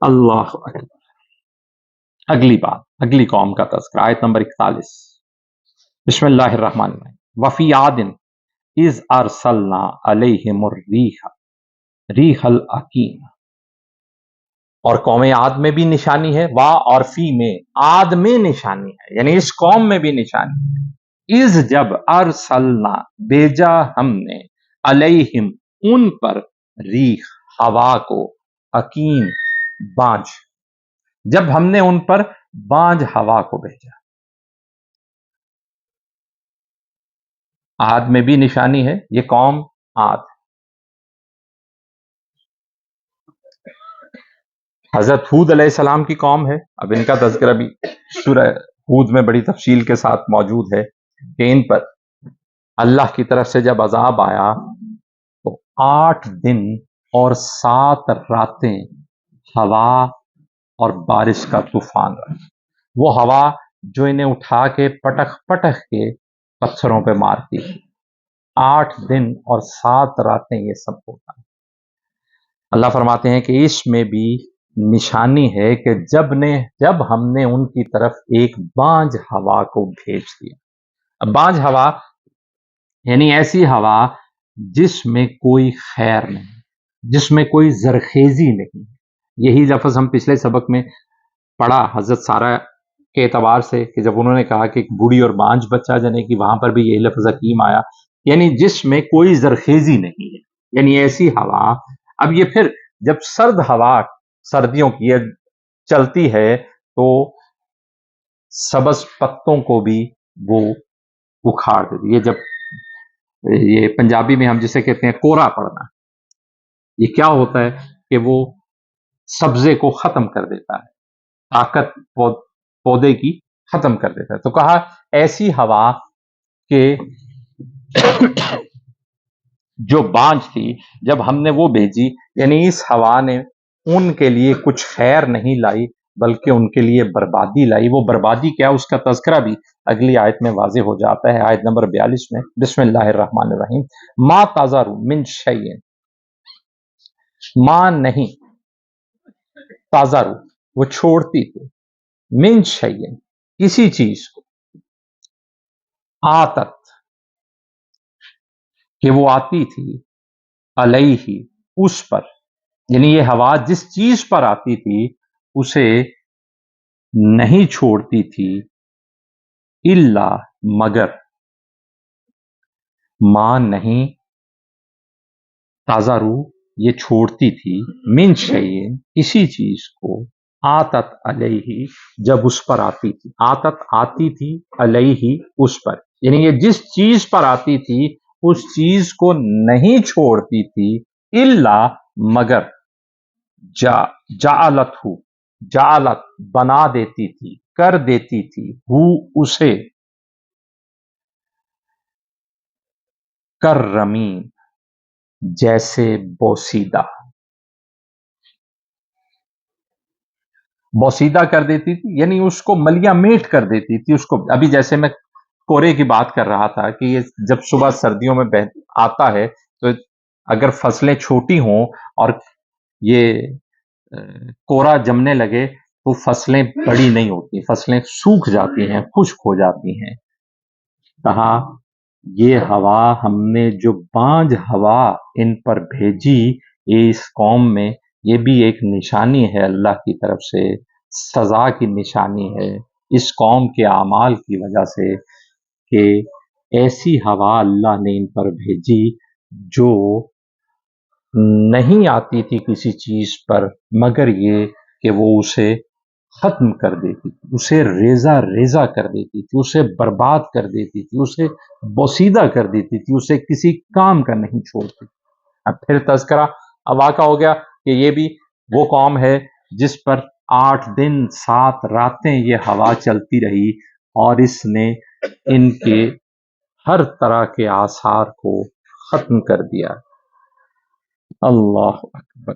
اللہ اکبر۔ اگلی بات، اگلی قوم کا تذکرہ، آیت نمبر 41۔ بسم اللہ الرحمن الرحیم۔ وفی عاد اذ ارسلنا علیہم الریح ریح العقیم۔ اور قوم عاد میں بھی نشانی ہے، وا اور فی میں، عاد میں نشانی ہے، یعنی اس قوم میں بھی نشانی ہے۔ اذ جب، ارسلنا بھیجا ہم نے، علیہم ان پر، ریح ہوا کو، عقیم بانجھ، جب ہم نے ان پر بانجھ ہوا کو بھیجا۔ عاد میں بھی نشانی ہے، یہ قوم عاد، حضرت ہود علیہ السلام کی قوم ہے۔ اب ان کا تذکرہ بھی سورہ ہود میں بڑی تفصیل کے ساتھ موجود ہے کہ ان پر اللہ کی طرف سے جب عذاب آیا تو 8 دن اور 7 راتیں ہوا اور بارش کا طوفان رہا۔ وہ ہوا جو انہیں اٹھا کے پٹخ پٹخ کے پتھروں پہ مارتی، 8 دن اور 7 راتیں یہ سب ہوتا ہے۔ اللہ فرماتے ہیں کہ اس میں بھی نشانی ہے کہ جب ہم نے ان کی طرف ایک بانجھ ہوا کو بھیج دیا۔ اب بانجھ ہوا یعنی ایسی ہوا جس میں کوئی خیر نہیں، جس میں کوئی زرخیزی نہیں۔ یہی لفظ ہم پچھلے سبق میں پڑھا حضرت سارہ کے اعتبار سے کہ جب انہوں نے کہا کہ ایک بوڑھی اور بانجھ بچہ جنے کی، وہاں پر بھی یہی لفظ حکیم آیا، یعنی جس میں کوئی زرخیزی نہیں ہے، یعنی ایسی ہوا۔ اب یہ پھر جب سرد ہوا سردیوں کی چلتی ہے تو سبز پتوں کو بھی وہ اکھاڑ دیتی ہے۔ یہ پنجابی میں ہم جسے کہتے ہیں کورا پڑنا، یہ کیا ہوتا ہے کہ وہ سبزے کو ختم کر دیتا ہے، طاقت پودے کی ختم کر دیتا ہے۔ تو کہا ایسی ہوا کہ جو بانجھ تھی جب ہم نے وہ بھیجی، یعنی اس ہوا نے ان کے لیے کچھ خیر نہیں لائی بلکہ ان کے لیے بربادی لائی۔ وہ بربادی کیا، اس کا تذکرہ بھی اگلی آیت میں واضح ہو جاتا ہے، آیت نمبر 42 میں۔ بسم اللہ الرحمن الرحیم۔ ما تذر من شیء، ما نہیں، تذر وہ چھوڑتی تھی، من شیء کسی چیز کو، آتت کہ وہ آتی تھی، علیہ اس پر، یعنی یہ ہوا جس چیز پر آتی تھی اسے نہیں چھوڑتی تھی، الا مگر، ماں نہیں، تذرو یہ چھوڑتی تھی، من شیء کسی چیز کو، آتت علیہ جب اس پر آتی تھی، آتت آتی تھی، علیہ اس پر، یعنی یہ جس چیز پر آتی تھی اس چیز کو نہیں چھوڑتی تھی، الا مگر، جعلت بنا دیتی تھی، کر دیتی تھی، اسے، کررمین جیسے بوسیدہ کر دیتی تھی، یعنی اس کو ملیہ میٹ کر دیتی تھی اس کو۔ ابھی جیسے میں کورے کی بات کر رہا تھا کہ یہ جب صبح سردیوں میں آتا ہے تو اگر فصلیں چھوٹی ہوں اور یہ کورا جمنے لگے تو فصلیں بڑی نہیں ہوتی، فصلیں سوکھ جاتی ہیں، خشک ہو جاتی ہیں۔ کہا یہ ہوا ہم نے جو بانجھ ہوا ان پر بھیجی، یہ اس قوم میں، یہ بھی ایک نشانی ہے اللہ کی طرف سے، سزا کی نشانی ہے اس قوم کے اعمال کی وجہ سے کہ ایسی ہوا اللہ نے ان پر بھیجی جو نہیں آتی تھی کسی چیز پر مگر یہ کہ وہ اسے ختم کر دیتی تھی، اسے ریزہ ریزہ کر دیتی تھی، اسے برباد کر دیتی تھی، اسے بوسیدہ کر دیتی تھی، اسے کسی کام کا نہیں چھوڑتی۔ اب پھر تذکرہ اب واقع ہو گیا کہ یہ بھی وہ قوم ہے جس پر 8 دن 7 راتیں یہ ہوا چلتی رہی اور اس نے ان کے ہر طرح کے آثار کو ختم کر دیا۔ اللہ اکبر۔